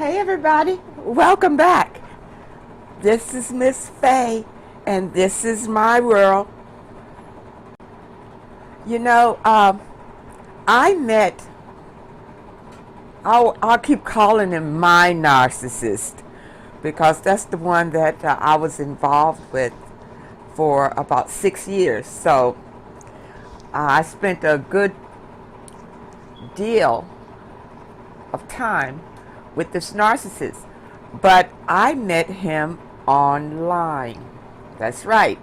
Hey everybody, welcome back. This is Miss Faye, and this is my world. You know, I met, I'll keep calling him my narcissist because that's the one that I was involved with for about 6 years. So I spent a good deal of time with this narcissist, but I met him online. That's right,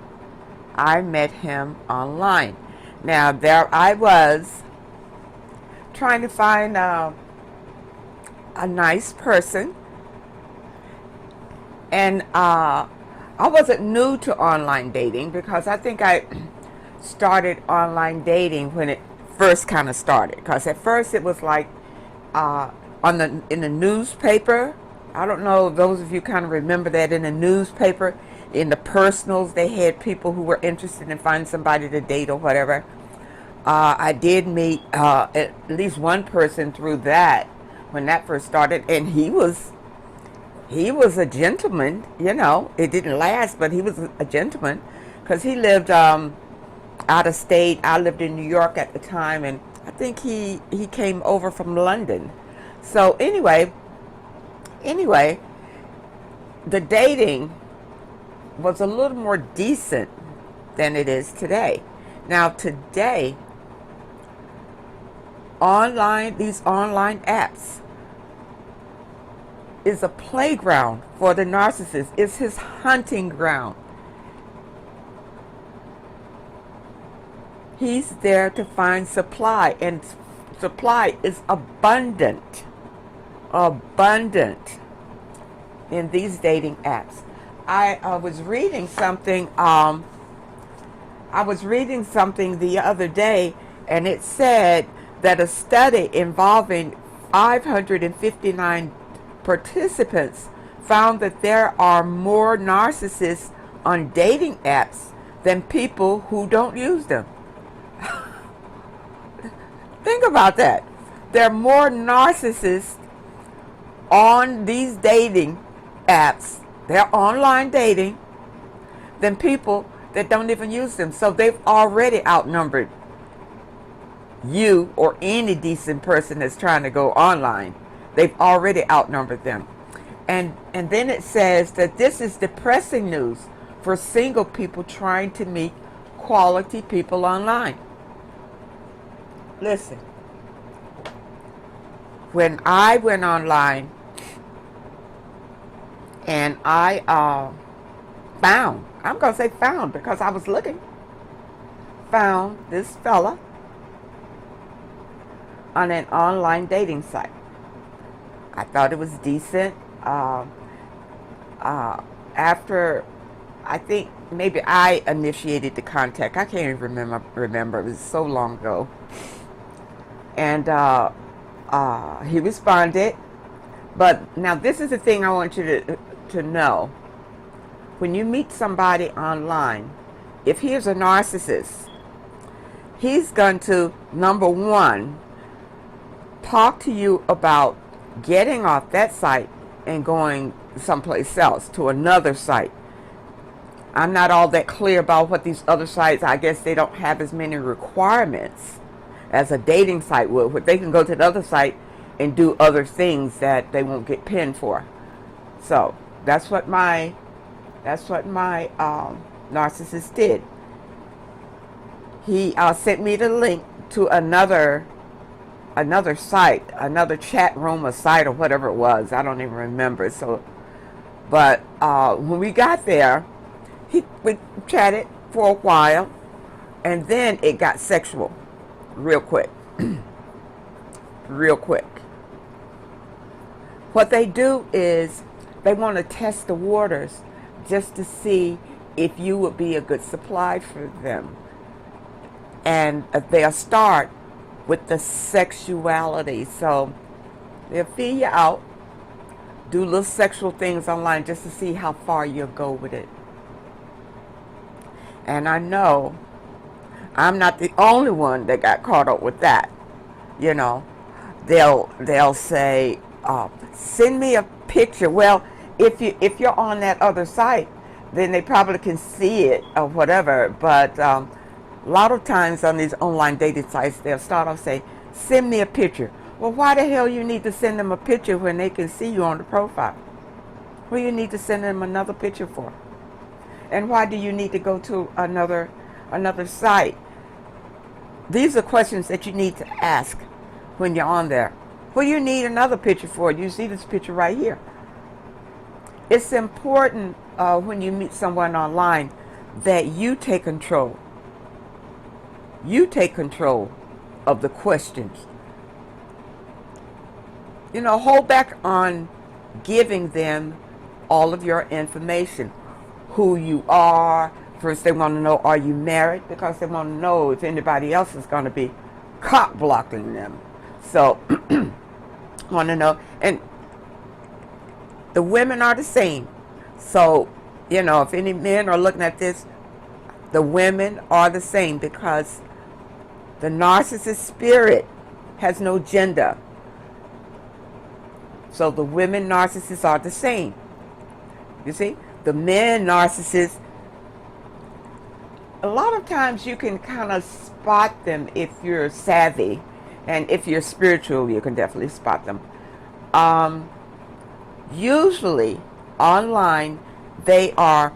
I met him online. Now there I was trying to find a nice person, and I wasn't new to online dating because I think I started online dating when it first kind of started. Because at first it was like in the newspaper. I don't know, those of you kind of remember that in the newspaper, in the personals, they had people who were interested in finding somebody to date or whatever. I did meet at least one person through that when that first started, and he was a gentleman. You know, it didn't last, but he was a gentleman because he lived out of state. I lived in New York at the time, and I think he came over from London. So anyway, the dating was a little more decent than it is today. Now today, these online apps is a playground for the narcissist. It's his hunting ground. He's there to find supply, and supply is abundant in these dating apps. I was reading something the other day, and it said that a study involving 559 participants found that there are more narcissists on dating apps than people who don't use them. Think about that. There are more narcissists on these dating apps, they're online dating, than people that don't even use them. So they've already outnumbered you or any decent person that's trying to go online. They've already outnumbered them. And then it says that this is depressing news for single people trying to meet quality people online. Listen, when I went online and I found, I'm going to say found because I was looking, found this fella on an online dating site. I thought it was decent. After, I think maybe I initiated the contact. I can't even remember. It was so long ago. And he responded. But now this is the thing I want you to know. When you meet somebody online, if he is a narcissist, he's going to, number one, talk to you about getting off that site and going someplace else to another site. I'm not all that clear about what these other sites, I guess they don't have as many requirements as a dating site would, but they can go to the other site and do other things that they won't get pinned for. So that's what my narcissist did. He sent me the link to another site, another chat room or site or whatever it was. I don't even remember. So, but when we got there, we chatted for a while, and then it got sexual real quick. Real quick. What they do is they want to test the waters just to see if you would be a good supply for them. And they'll start with the sexuality. So they'll feel you out, do little sexual things online just to see how far you'll go with it. And I know I'm not the only one that got caught up with that. You know, they'll say, send me a picture. Well, if you're on that other site, then they probably can see it or whatever. But a lot of times on these online dating sites, they'll start off saying, send me a picture. Well, why the hell you need to send them a picture when they can see you on the profile? What do you need to send them another picture for? And why do you need to go to another site? These are questions that you need to ask when you're on there. What do you need another picture for? You see this picture right here. It's important when you meet someone online that you take control. You take control of the questions. You know, hold back on giving them all of your information. Who you are. First they want to know, are you married? Because they want to know if anybody else is going to be cock blocking them. So, want to know. And the women are the same. So, you know, if any men are looking at this, the women are the same, because the narcissist spirit has no gender. So the women narcissists are the same. You see? The men narcissists, a lot of times you can kind of spot them if you're savvy. And if you're spiritual, you can definitely spot them. Usually, online, they're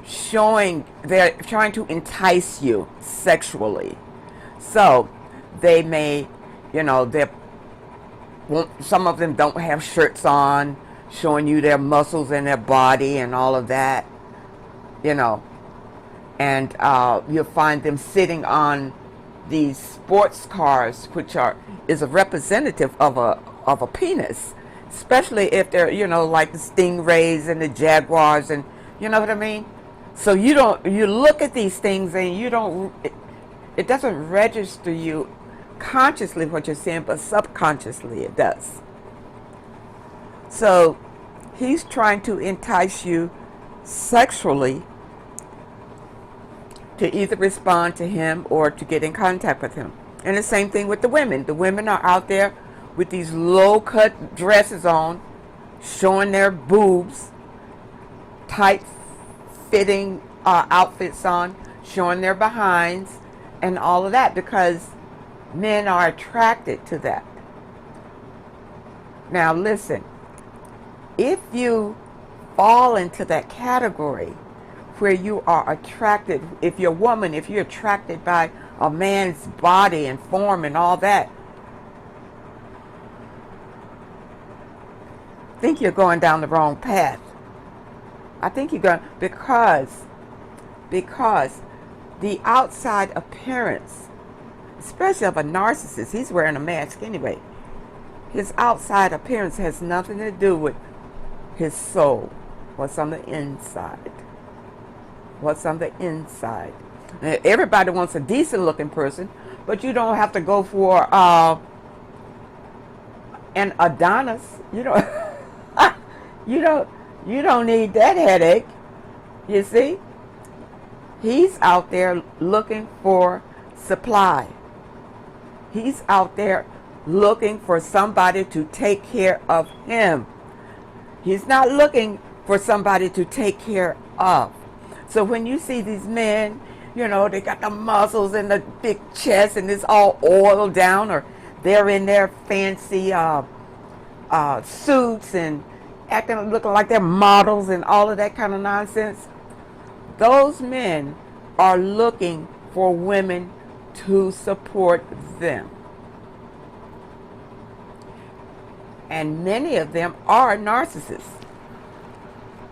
trying to entice you sexually. So, they may, you know, some of them don't have shirts on, showing you their muscles and their body and all of that, you know. And you'll find them sitting on these sports cars, which is a representative of a penis, especially if they're, you know, like the Stingrays and the Jaguars, and you know what I mean. So you look at these things and it doesn't register you consciously what you're seeing, but subconsciously it does. So he's trying to entice you sexually to either respond to him or to get in contact with him. And the same thing with the women. The women are out there with these low-cut dresses on, showing their boobs, tight-fitting outfits on, showing their behinds, and all of that, because men are attracted to that. Now listen, if you fall into that category where you are attracted, if you're a woman, if you're attracted by a man's body and form and all that, I think you're going down the wrong path. I think you're going, because the outside appearance, especially of a narcissist, he's wearing a mask anyway. His outside appearance has nothing to do with his soul, what's on the inside. What's on the inside. Everybody wants a decent looking person, but you don't have to go for an Adonis. You don't need that headache. You see? He's out there looking for supply. He's out there looking for somebody to take care of him. He's not looking for somebody to take care of. So when you see these men, you know, they got the muscles and the big chest and it's all oiled down, or they're in their fancy suits and looking like they're models and all of that kind of nonsense, those men are looking for women to support them. And many of them are narcissists.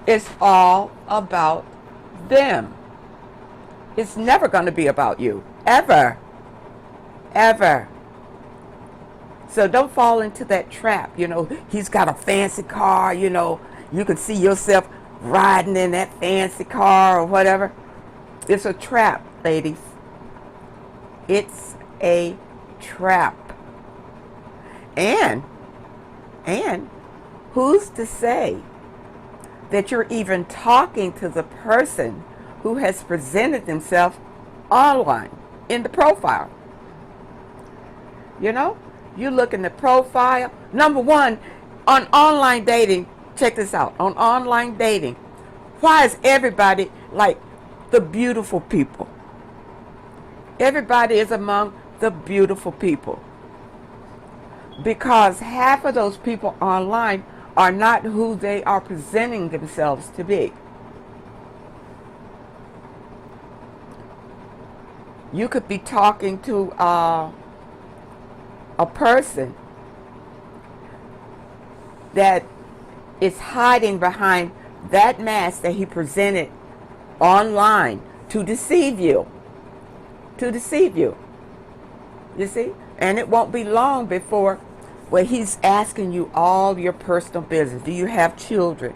It's all about them. It's never going to be about you. Ever. Ever. So don't fall into that trap. You know, he's got a fancy car, you know, you can see yourself riding in that fancy car or whatever. It's a trap, ladies. It's a trap. And who's to say that you're even talking to the person who has presented themselves online in the profile? You know, You look in the profile. Number one, on online dating, check this out. On online dating, why is everybody like the beautiful people? Everybody is among the beautiful people. Because half of those people online are not who they are presenting themselves to be. You could be talking to a person that is hiding behind that mask that he presented online to deceive you. To deceive you. You see? And it won't be long before where he's asking you all your personal business. Do you have children?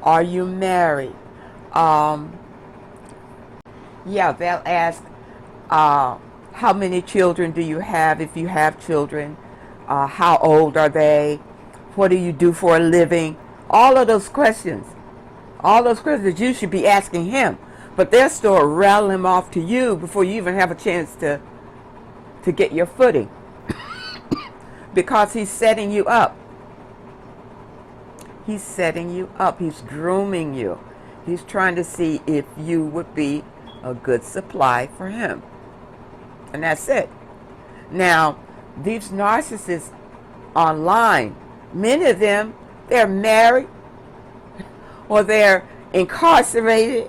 Are you married? Yeah, they'll ask, how many children do you have if you have children? How old are they? What do you do for a living? All of those questions. All those questions you should be asking him. But they'll still rattle him off to you before you even have a chance to get your footing. Because he's setting you up. He's setting you up. He's grooming you. He's trying to see if you would be a good supply for him. And that's it. Now, these narcissists online, many of them, they're married or they're incarcerated.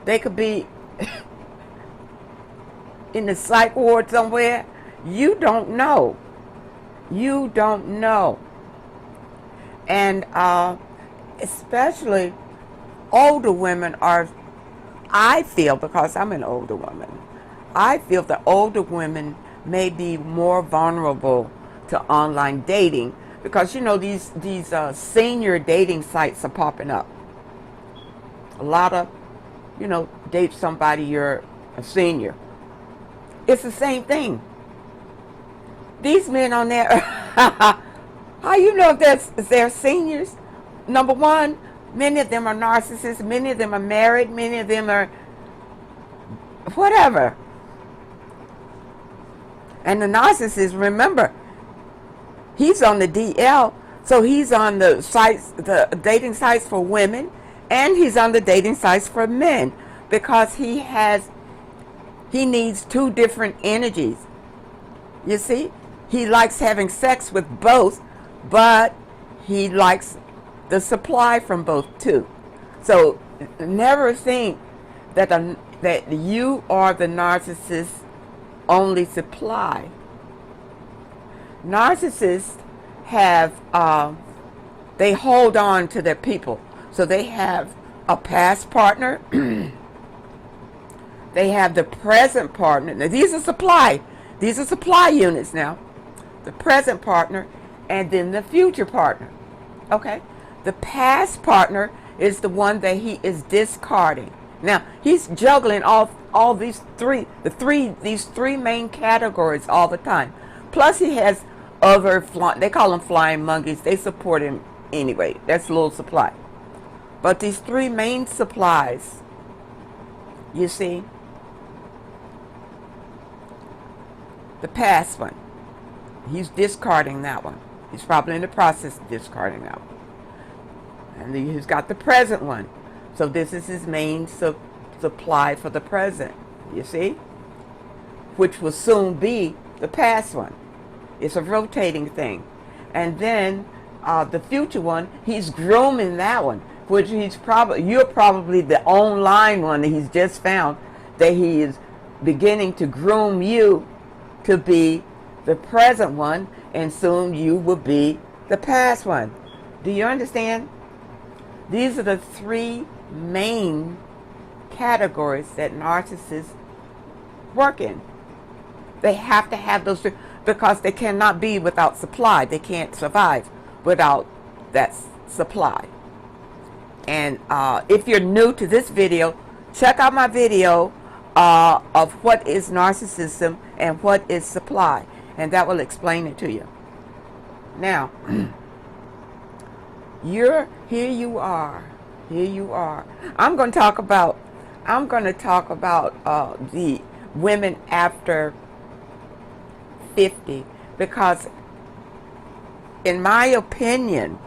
They could be in the psych ward somewhere. You don't know. You don't know. And especially older women are, I feel, because I'm an older woman, I feel that older women may be more vulnerable to online dating because, you know, these senior dating sites are popping up. A lot of, you know, date somebody, you're a senior. It's the same thing. These men on there, how you know if they're seniors? Number one, many of them are narcissists, many of them are married, many of them are whatever. And the narcissist, remember, he's on the DL, so he's on the sites, the dating sites for women, and he's on the dating sites for men because he needs two different energies. You see? He likes having sex with both, but he likes the supply from both too. So never think that that you are the narcissist's only supply. Narcissists have they hold on to their people. So they have a past partner. They have the present partner. Now these are supply. These are supply units now. The present partner and then the future partner. Okay? The past partner is the one that he is discarding. Now, he's juggling all these three main categories all the time. Plus he has other, they call them flying monkeys. They support him anyway. That's a little supply. But these three main supplies, you see, the past one, he's discarding that one. He's probably in the process of discarding that one. And then he's got the present one. So this is his main supply for the present, you see? Which will soon be the past one. It's a rotating thing. And then the future one, he's grooming that one, which you're probably the online one that he's just found, that he is beginning to groom you to be the present one, and soon you will be the past one. Do you understand? These are the three main categories that narcissists work in. They have to have those three because they cannot be without supply. They can't survive without that supply. And if you're new to this video, check out my video of what is narcissism and what is supply, and that will explain it to you. Now, here you are. I'm going to talk about the women after 50-50, because in my opinion,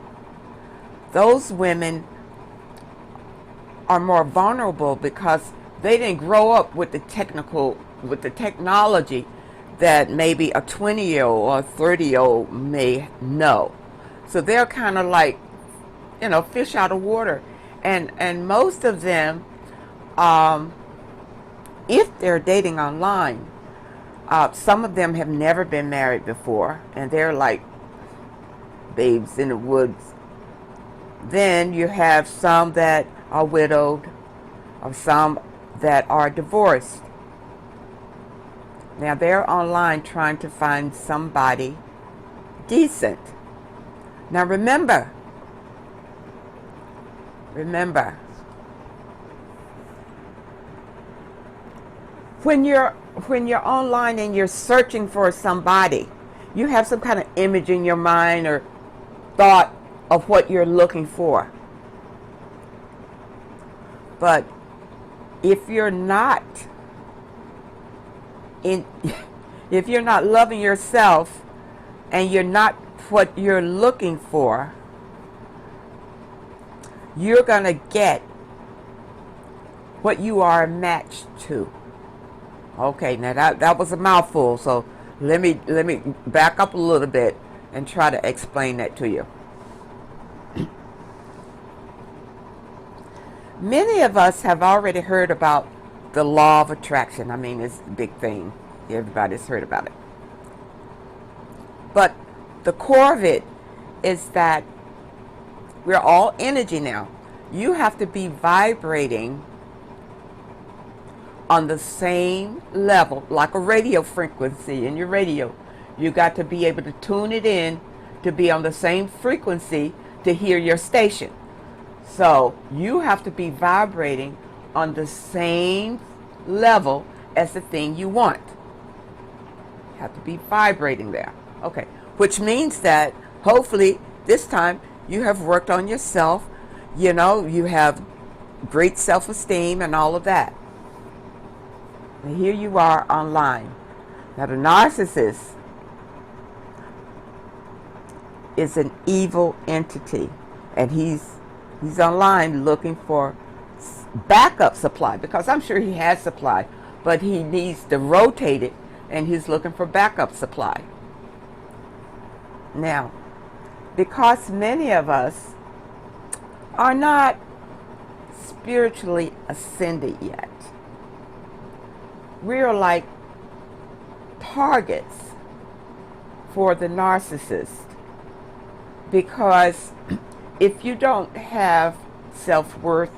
those women are more vulnerable because they didn't grow up with the technology that maybe a 20-year-old or a 30-year-old may know. So they're kind of like, fish out of water. And most of them, if they're dating online, some of them have never been married before, and they're like babes in the woods. Then you have some that are widowed, or some that are divorced. Now they're online trying to find somebody decent. Now remember, when you're online and you're searching for somebody, you have some kind of image in your mind or thought of what you're looking for. But if you're not loving yourself and you're not what you're looking for, you're going to get what you are matched to. Okay, now that was a mouthful, so let me back up a little bit and try to explain that to you. Many of us have already heard about the law of attraction. I mean, it's a big thing. Everybody's heard about it. But the core of it is that we're all energy now. You have to be vibrating on the same level, like a radio frequency in your radio. You got to be able to tune it in to be on the same frequency to hear your station. So you have to be vibrating on the same level as the thing you want. You have to be vibrating there. Okay, which means that hopefully this time you have worked on yourself. You have great self-esteem and all of that. And here you are online. Now the narcissist is an evil entity, and he's online looking for backup supply, because I'm sure he has supply, but he needs to rotate it, and he's looking for backup supply. Now, because many of us are not spiritually ascended yet, we're like targets for the narcissist, because if you don't have self-worth,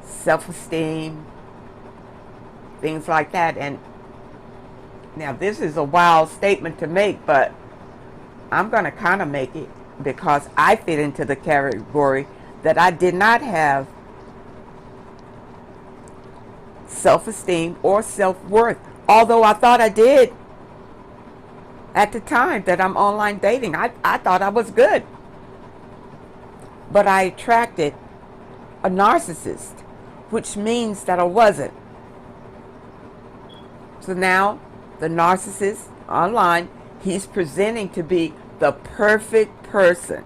self-esteem, things like that, and now this is a wild statement to make, but I'm going to kind of make it because I fit into the category that I did not have self-esteem or self-worth, although I thought I did at the time that I'm online dating. I thought I was good. But I attracted a narcissist, which means that I wasn't. So now the narcissist online, he's presenting to be the perfect person.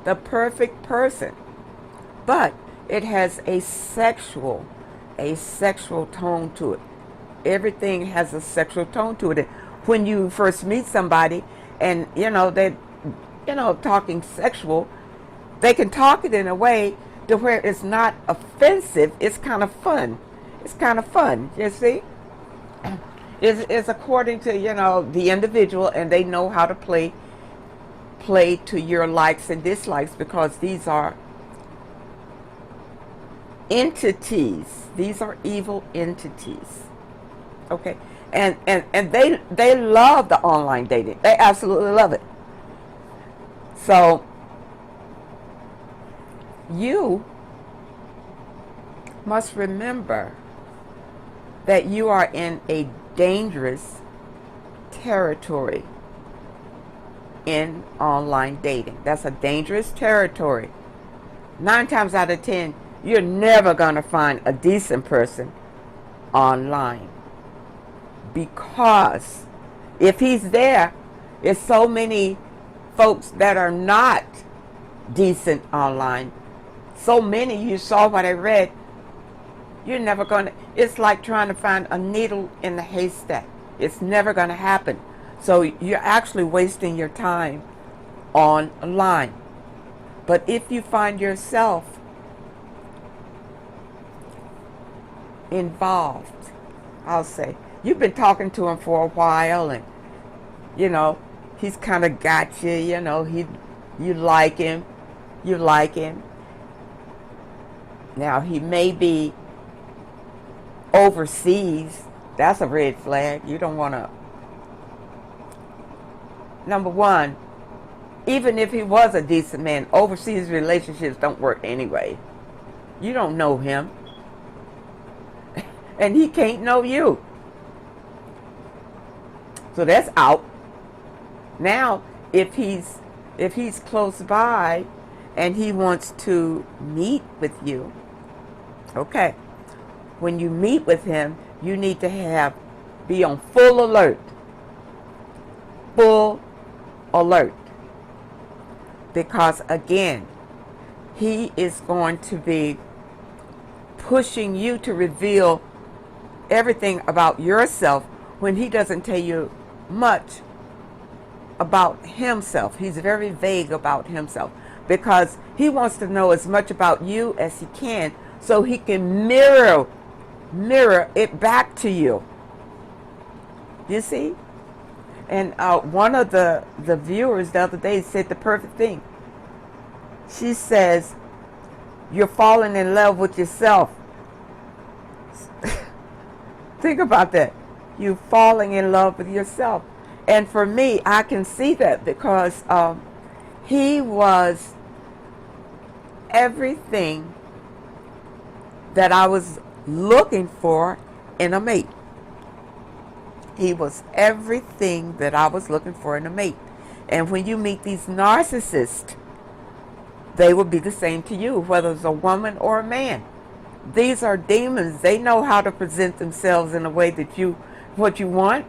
The perfect person. But it has a sexual tone to it. Everything has a sexual tone to it. When you first meet somebody and they're talking sexual, they can talk it in a way to where it's not offensive. It's kind of fun. You see? It's according to the individual, and they know how to play to your likes and dislikes, because these are entities. These are evil entities. Okay, and they love the online dating. They absolutely love it. So you must remember that you are in a dangerous territory in online dating. That's a dangerous territory. 9 times out of 10, you're never going to find a decent person online, because If he's there, there's so many folks that are not decent online. So many, you saw what I read. You're never going to, it's like trying to find a needle in the haystack. It's never going to happen. So you're actually wasting your time online. But if you find yourself involved, I'll say, you've been talking to him for a while, and he's kind of got you, you like him. Now he may be overseas. That's a red flag. You don't want to. Number one, even if he was a decent man, overseas relationships don't work anyway. You don't know him, and he can't know you. So that's out. Now, if he's close by and he wants to meet with you, okay. When you meet with him, you need to be on full alert. Full alert. Because again, he is going to be pushing you to reveal everything about yourself when he doesn't tell you much about himself. He's very vague about himself because he wants to know as much about you as he can so he can mirror it back to you. You see? And one of the viewers the other day said the perfect thing. She says, you're falling in love with yourself. Think about that. You're falling in love with yourself. And for me, I can see that because he was everything that I was looking for in a mate. He was everything that I was looking for in a mate. And when you meet these narcissists, they will be the same to you, whether it's a woman or a man. These are demons. They know how to present themselves in a way that what you want.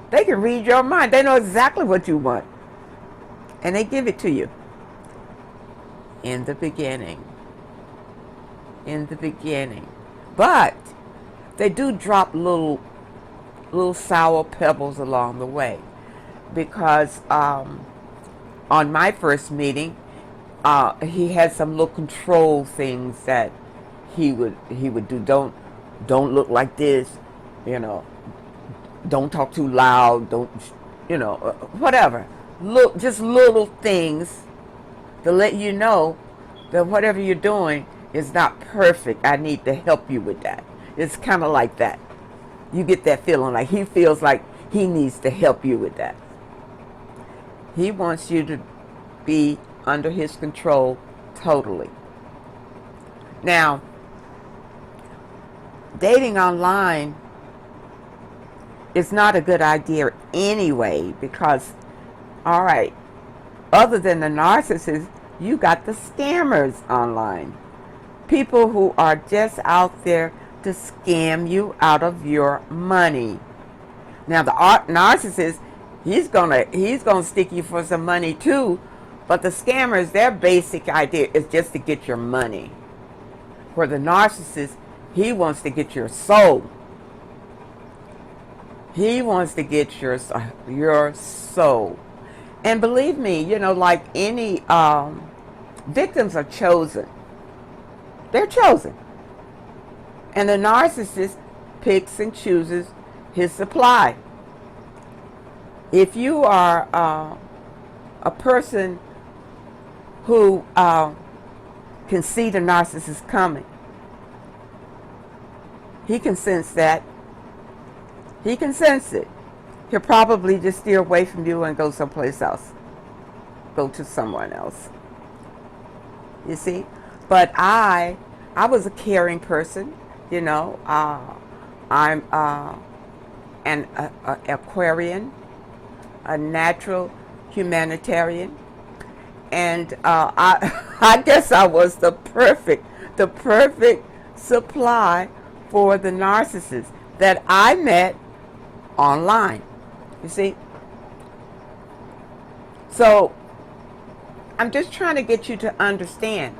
They can read your mind. They know exactly what you want. And they give it to you. In the beginning. But they do drop little sour pebbles along the way. Because on my first meeting, he had some little control things that he would do. Don't look like this, don't talk too loud, don't, whatever. Look, just little things to let you know that whatever you're doing is not perfect. I need to help you with that. It's kind of like that. You get that feeling like he feels like he needs to help you with that. He wants you to be under his control totally. Now, dating online is not a good idea anyway because, all right, other than the narcissists, you got the scammers online. People who are just out there to scam you out of your money. Now, the narcissist, he's gonna stick you for some money too, but the scammers, their basic idea is just to get your money. For the narcissist, he wants to get your soul. He wants to get your soul. And believe me, like any victims are chosen. They're chosen. And the narcissist picks and chooses his supply. If you are a person who can see the narcissist coming, he can sense that. He can sense it. He'll probably just steer away from you and go someplace else. Go to someone else. You see? But I was a caring person, I'm an Aquarian, a natural humanitarian, and I guess I was the perfect supply for the narcissist that I met online. You see, So I'm just trying to get you to understand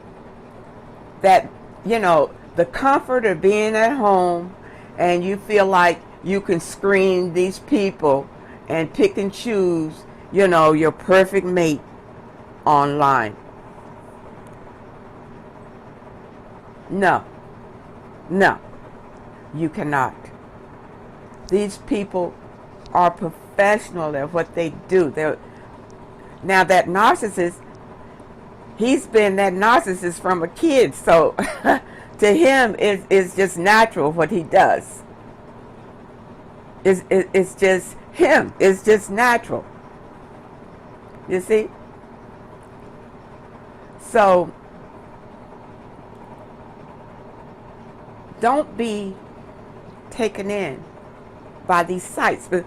that, the comfort of being at home, and you feel like you can screen these people and pick and choose, your perfect mate online. No, no, you cannot. These people are professional at what they do. Now that narcissist, he's been that narcissist from a kid, so to him it's just natural what he does. It's just him. It's just natural. You see? So don't be taken in by these sites. But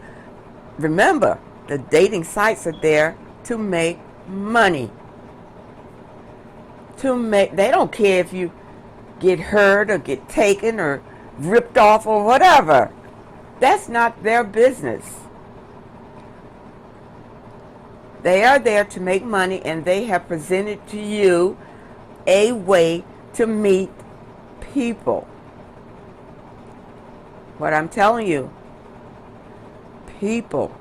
remember, the dating sites are there to make money. They don't care if you get hurt or get taken or ripped off or whatever. That's not their business. They are there to make money, and they have presented to you a way to meet people. What I'm telling you, people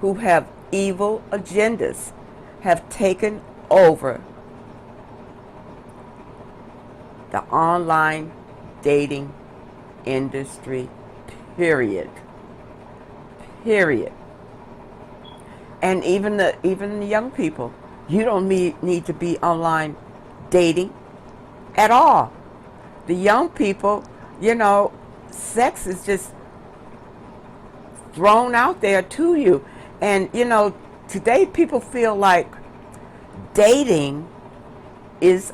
who have evil agendas have taken over the online dating industry, period. And even the young people, you don't need to be online dating at all. The young people, sex is just thrown out there to you. And, today people feel like dating is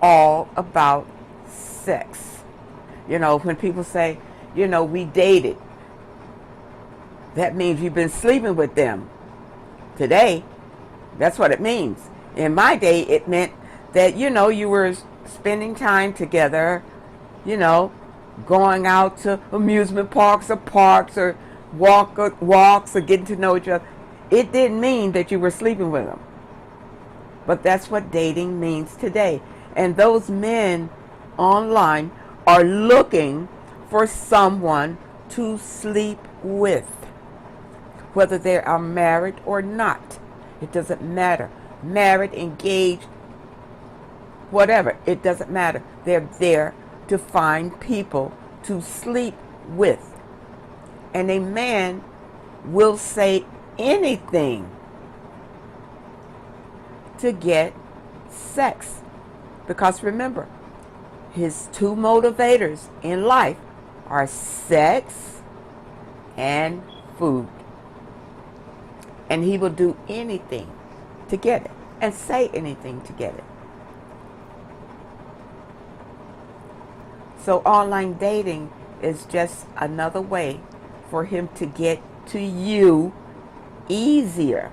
all about sex. When people say, we dated, that means you've been sleeping with them. Today, that's what it means. In my day, it meant that, you were spending time together, going out to amusement parks or walks or getting to know each other. It didn't mean that you were sleeping with them. But that's what dating means today. And those men online are looking for someone to sleep with. Whether they are married or not. It doesn't matter. Married, engaged, whatever. It doesn't matter. They're there to find people to sleep with. And a man will say anything to get sex. Because remember, his two motivators in life are sex and food. And he will do anything to get it and say anything to get it. So online dating is just another way for him to get to you easier.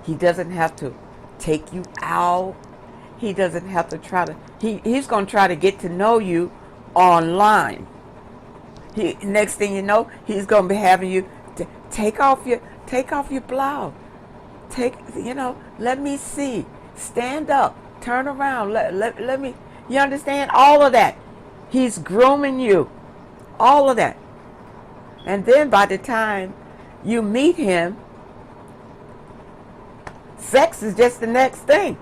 He doesn't have to take you out. He doesn't have to he's going to try to get to know you online. Next thing you know, he's going to be having you to take off your blouse. Let me see. Stand up. Turn around. Let me. You understand? All of that. He's grooming you. All of that. And then by the time you meet him, sex is just the next thing.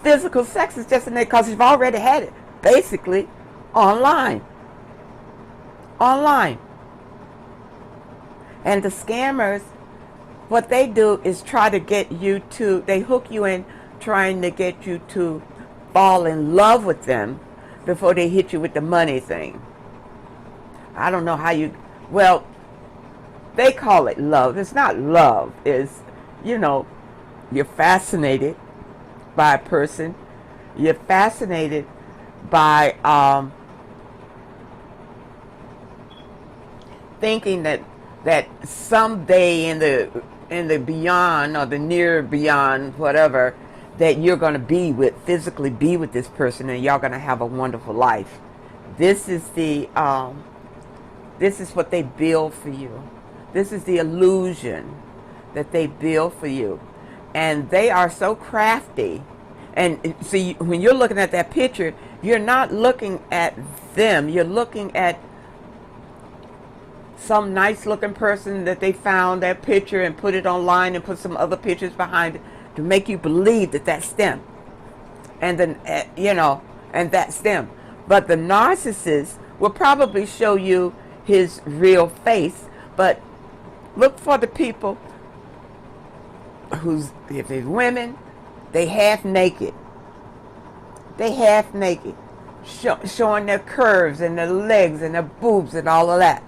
Physical sex is just the next, because you've already had it. Basically, online. And the scammers, what they do is try to get you to, they hook you in trying to get you to fall in love with them before they hit you with the money thing. I don't know how they call it love. It's not love. It's, you're fascinated by a person. You're fascinated by thinking that someday in the beyond, or the near beyond, whatever, that you're going to physically be with this person, and y'all going to have a wonderful life. This is what they build for you. This is the illusion that they build for you. And they are so crafty. And see, when you're looking at that picture, you're not looking at them. You're looking at some nice looking person that they found that picture and put it online and put some other pictures behind it to make you believe that that's them. And then, and that's them. But the narcissist will probably show you his real face. But look for the people if they're women, they half naked. They half naked. Showing their curves and their legs and their boobs and all of that.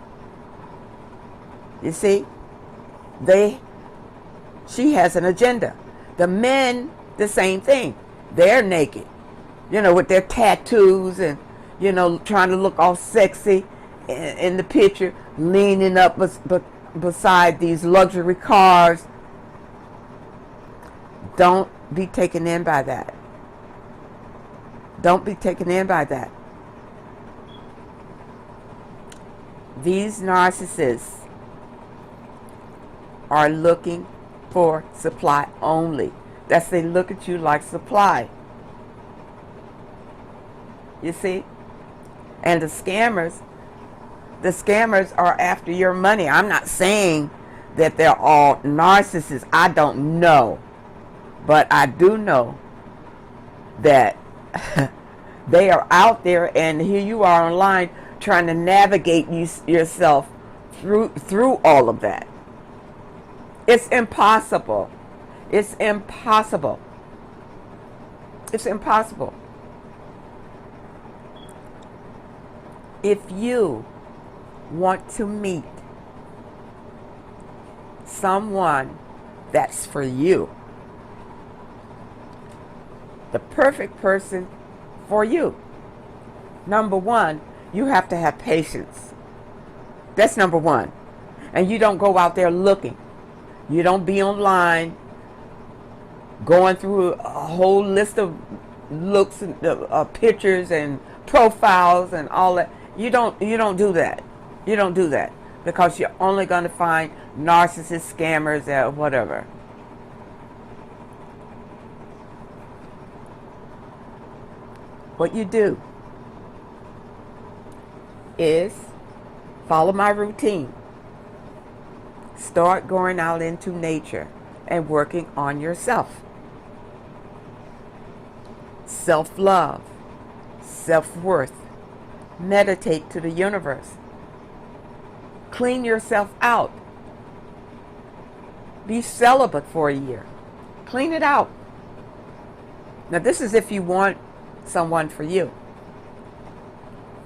You see? She has an agenda. The men, the same thing. They're naked. With their tattoos and, trying to look all sexy in the picture, leaning up beside these luxury cars. Don't be taken in by that. Don't be taken in by that. These narcissists are looking for supply only. That's, they look at you like supply. You see? And the scammers are after your money. I'm not saying that they're all narcissists. I don't know. But I do know that they are out there, and here you are online trying to navigate yourself through all of that. It's impossible. It's impossible. It's impossible. If you want to meet someone that's for you, the perfect person for you, number one, you have to have patience. That's number one. And you don't go out there looking. You don't be online going through a whole list of looks and pictures and profiles and all that. You don't do that. You don't do that, because you're only going to find narcissist scammers or whatever. What you do is follow my routine. Start going out into nature and working on yourself. Self-love, self-worth. Meditate to the universe. Clean yourself out. Be celibate for a year. Clean it out. Now, this is if you want someone for you.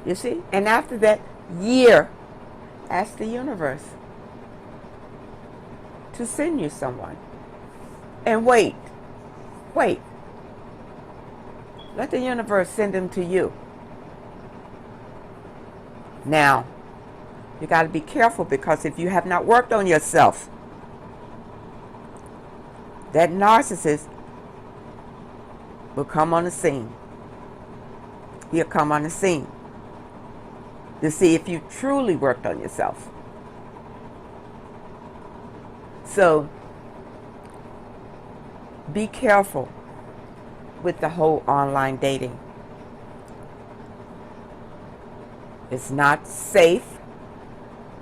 You see? And after that year, ask the universe to send you someone. And wait. Let the universe send them to you. Now, you got to be careful, because if you have not worked on yourself, that narcissist will come on the scene. He'll come on the scene to see if you truly worked on yourself. So, be careful with the whole online dating. It's not safe,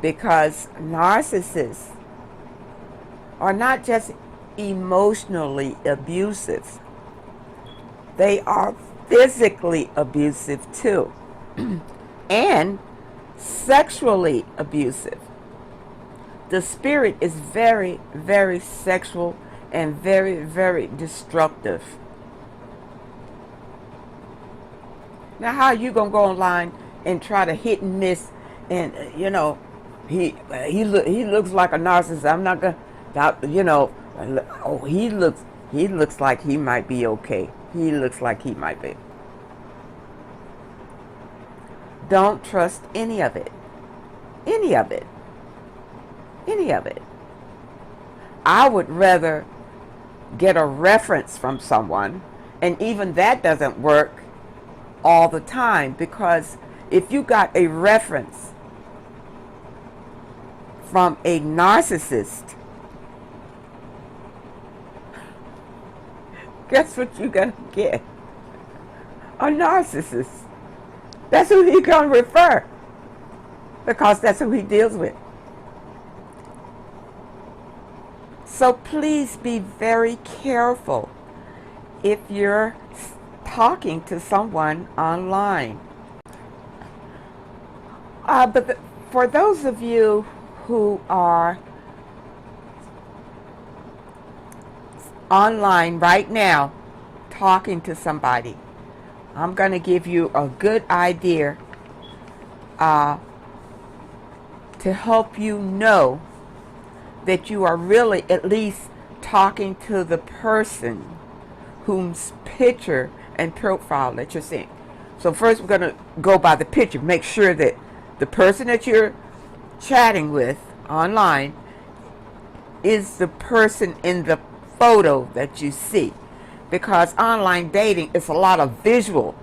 because narcissists are not just emotionally abusive. They are physically abusive too, and sexually abusive. The spirit is very, very sexual and very, very destructive. Now, how are you going to go online and try to hit and miss, and he looks like a narcissist. I'm not gonna, he looks like he might be okay. He looks like he might be. Don't trust any of it. Any of it. Any of it. I would rather get a reference from someone, and even that doesn't work all the time, because if you got a reference from a narcissist, guess what you're going to get? A narcissist. That's who he's going to refer, because that's who he deals with. So please be very careful if you're talking to someone online. But for those of you who are online right now talking to somebody, I'm going to give you a good idea to help you know that you are really at least talking to the person whose picture and profile that you're seeing. So first we're going to go by the picture. Make sure that the person that you're chatting with online is the person in the photo that you see. Because online dating is a lot of visual,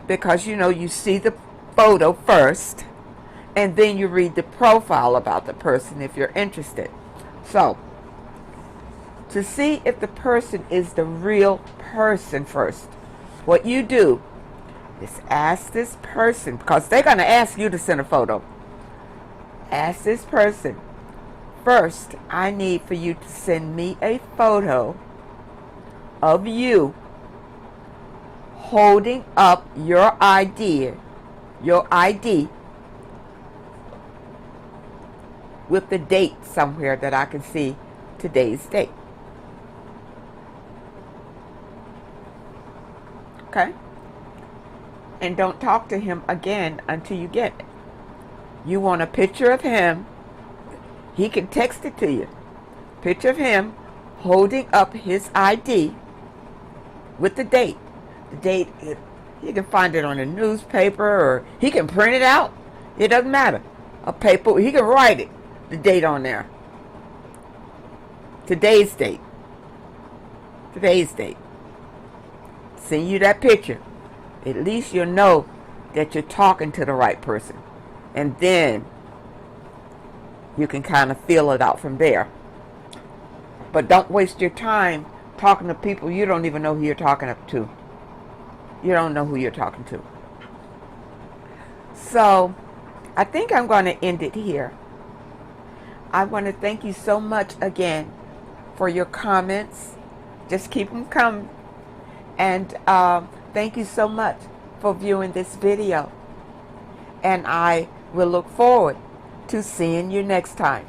because you see the photo first and then you read the profile about the person if you're interested. So to see if the person is the real person first, what you do is ask this person, because they're going to ask you to send a photo. Ask this person, first, I need for you to send me a photo of you holding up your ID with the date somewhere that I can see today's date. Okay? And don't talk to him again until you get it. You want a picture of him. He can text it to you. Picture of him holding up his ID with the date. The date, you can find it on a newspaper, or he can print it out. It doesn't matter. A paper, he can write it, the date on there. Today's date. Today's date. Send you that picture. At least you'll know that you're talking to the right person. And then you can kind of feel it out from there. But don't waste your time talking to people you don't even know who you're talking to. You don't know who you're talking to. So I think I'm going to end it here. I want to thank you so much again for your comments. Just keep them coming. And thank you so much for viewing this video. And I will look forward to seeing you next time.